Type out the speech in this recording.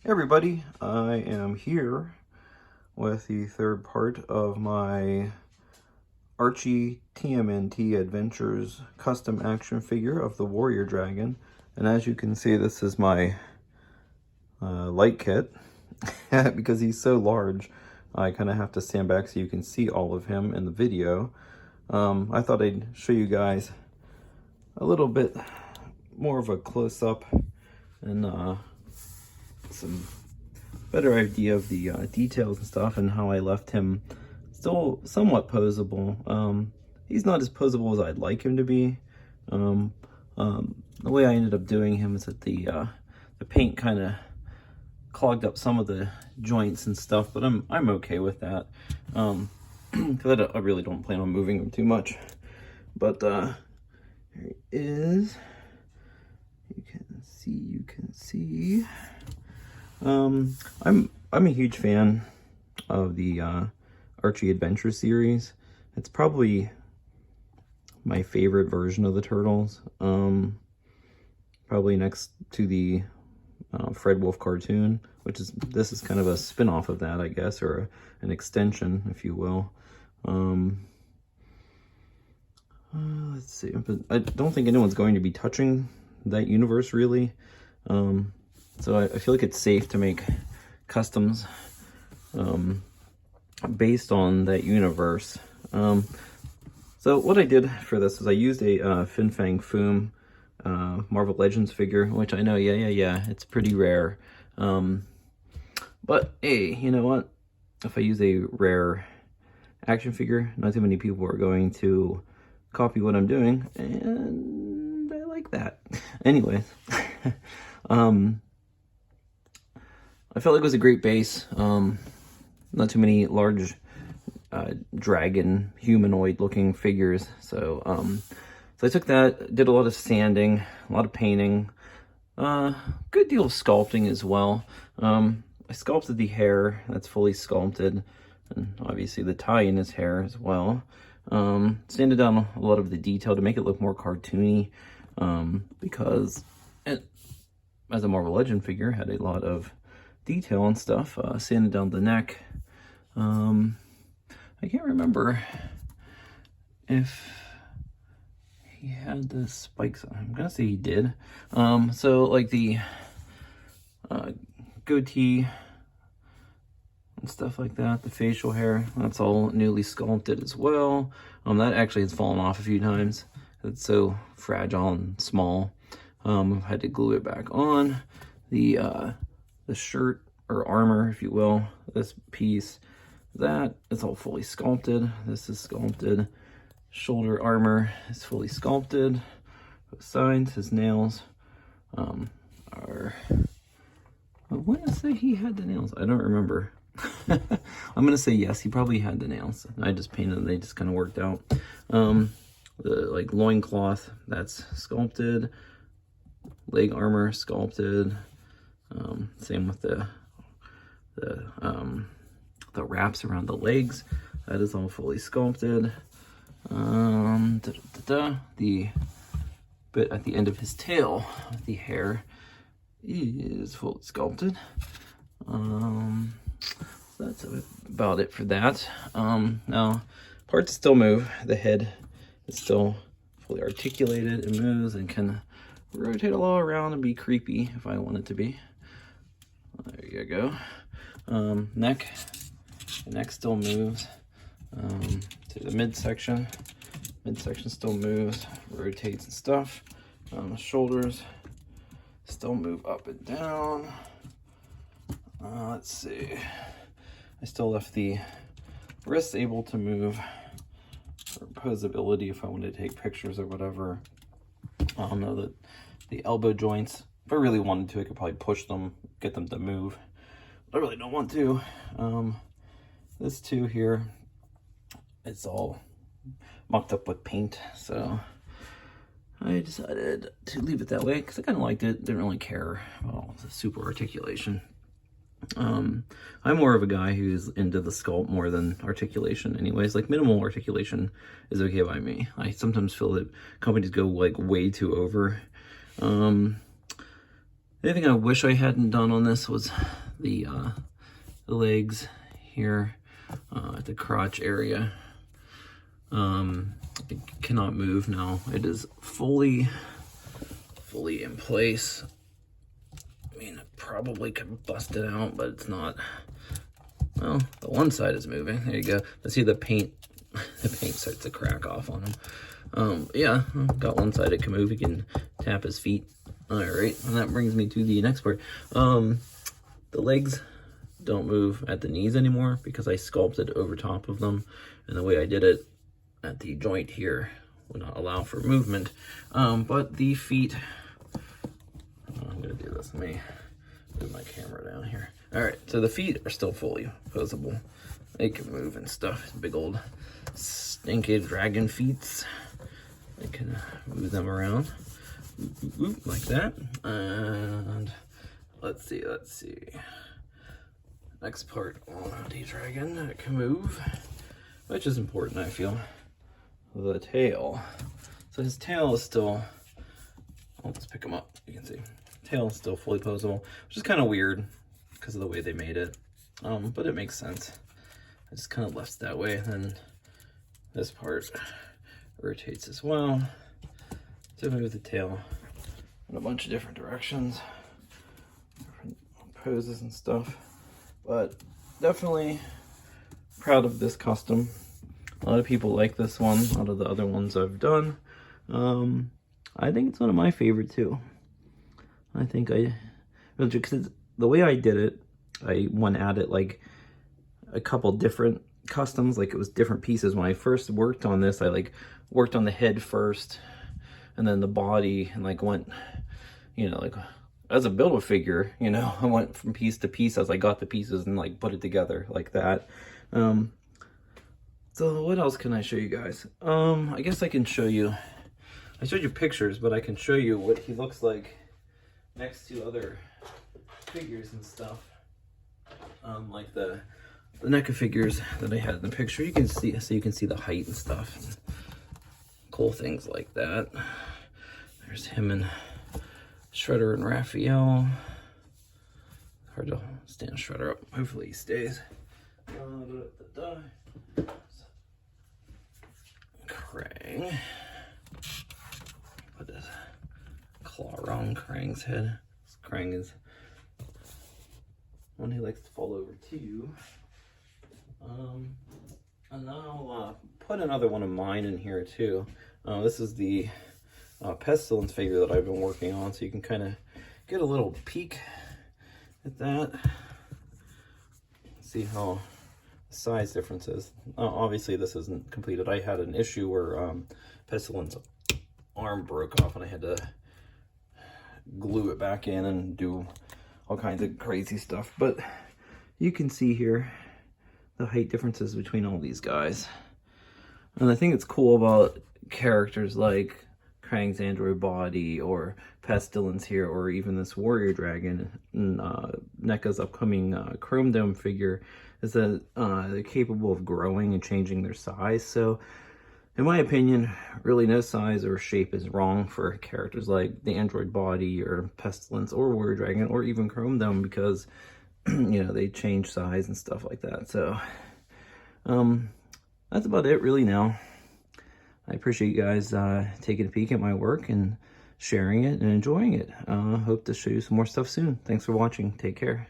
Hey everybody, I am here with the third part of my Archie TMNT Adventures custom action figure of the Warrior Dragon. And as you can see, this is my light kit. Because he's so large, I kind of have to stand back so you can see all of him in the video. I thought I'd show you guys a little bit more of a close-up and some better idea of the details and stuff, and how I left him still somewhat posable. He's not as posable as I'd like him to be. The way I ended up doing him is that the paint kind of clogged up some of the joints and stuff, but I'm okay with that, because I really don't plan on moving him too much. But here he is. You can see. I'm a huge fan of the Archie Adventure series. It's probably my favorite version of the Turtles. Probably next to the Fred Wolf cartoon, this is kind of a spin-off of that, I guess, or an extension, if you will. Let's see, but I don't think anyone's going to be touching that universe really. So I feel like it's safe to make customs based on that universe. So what I did for this is I used a Fang Foom Marvel Legends figure, which I know, yeah, it's pretty rare. But hey, you know what? If I use a rare action figure, not too many people are going to copy what I'm doing, and I like that. Anyways, I felt like it was a great base. Not too many large dragon humanoid looking figures. So I took that, did a lot of sanding, a lot of painting, good deal of sculpting as well. I sculpted the hair, that's fully sculpted, and obviously the tie in his hair as well. Sanded down a lot of the detail to make it look more cartoony, because it, as a Marvel Legend figure, had a lot of detail and stuff. Sanded down the neck. I can't remember if he had the spikes on. I'm gonna say he did. So like the goatee and stuff like that, the facial hair, that's all newly sculpted as well. That actually has fallen off a few times. It's so fragile and small. I've had to glue it back on. The shirt or armor, if you will, this piece, that is all fully sculpted. This is sculpted. Shoulder armor is fully sculpted. Both sides, his nails are, I want to say he had the nails. I don't remember. I'm gonna say yes, he probably had the nails. I just painted them, they just kind of worked out. The like loincloth, that's sculpted. Leg armor sculpted. Same with the wraps around the legs, that is all fully sculpted. The bit at the end of his tail, the hair, is fully sculpted. So that's about it for that. Now parts still move. The head is still fully articulated. It moves and can rotate all around and be creepy if I want it to be. There you go. Neck. The neck still moves. To the midsection. Midsection still moves, rotates and stuff. Shoulders still move up and down. Let's see. I still left the wrists able to move for posability if I wanted to take pictures or whatever. I don't know that the elbow joints, if I really wanted to, I could probably push them, get them to move. But I really don't want to. This too here, it's all mucked up with paint, so I decided to leave it that way because I kind of liked it. Didn't really care about the super articulation. I'm more of a guy who's into the sculpt more than articulation anyways. Like minimal articulation is okay by me. I sometimes feel that companies go like way too over. The other thing I wish I hadn't done on this was the legs here at the crotch area. It cannot move now. It is fully in place. I mean, I probably could bust it out, but it's not. Well, the one side is moving. There you go. Let's see the paint. The paint starts to crack off on him. Yeah, got one side it can move. He can tap his feet. All right, and that brings me to the next part. The legs don't move at the knees anymore because I sculpted over top of them, and the way I did it at the joint here would not allow for movement. But the feet, I'm gonna do this. Let me move my camera down here. All right, so the feet are still fully posable. They can move and stuff. Big old stinky dragon feet. I can move them around like that. And let's see. Next part on the dragon, it can move, which is important, I feel. The tail. So his tail is still, I'll just pick him up, you can see. Tail is still fully posable, which is kind of weird because of the way they made it. But it makes sense. I just kind of left that way. Then this part rotates as well to move the tail in a bunch of different directions, different poses and stuff. But definitely proud of this custom. A lot of people like this one out of the other ones I've done. I think it's one of my favorite too. I think because the way I did it, I went at it like a couple different customs, like it was different pieces. When I first worked on this, I like worked on the head first and then the body, and like went, you know, like as a build-a-figure, you know, I went from piece to piece as I got the pieces and like put it together like that. So what else can I show you guys? I guess I can show you, I showed you pictures, but I can show you what he looks like next to other figures and stuff. Like the Neca figures that I had in the picture, you can see, so you can see the height and stuff, and cool things like that. There's him and Shredder and Raphael. Hard to stand Shredder up. Hopefully he stays. Krang. Put this claw around Krang's head. Krang is one he likes to fall over too. And then I'll put another one of mine in here too. This is the Pestilence figure that I've been working on, so you can kind of get a little peek at that. See how the size difference is. Obviously this isn't completed. I had an issue where Pestilence arm broke off and I had to glue it back in and do all kinds of crazy stuff. But you can see here the height differences between all these guys. And I think it's cool about characters like Krang's android body or Pestilence here, or even this warrior dragon and Neca's upcoming Chrome Dome figure, is that they're capable of growing and changing their size. So in my opinion, really no size or shape is wrong for characters like the android body or Pestilence or warrior dragon or even Chrome Dome, because you know, they change size and stuff like that. So that's about it really now. I appreciate you guys taking a peek at my work and sharing it and enjoying it. Hope to show you some more stuff soon. Thanks for watching. Take care.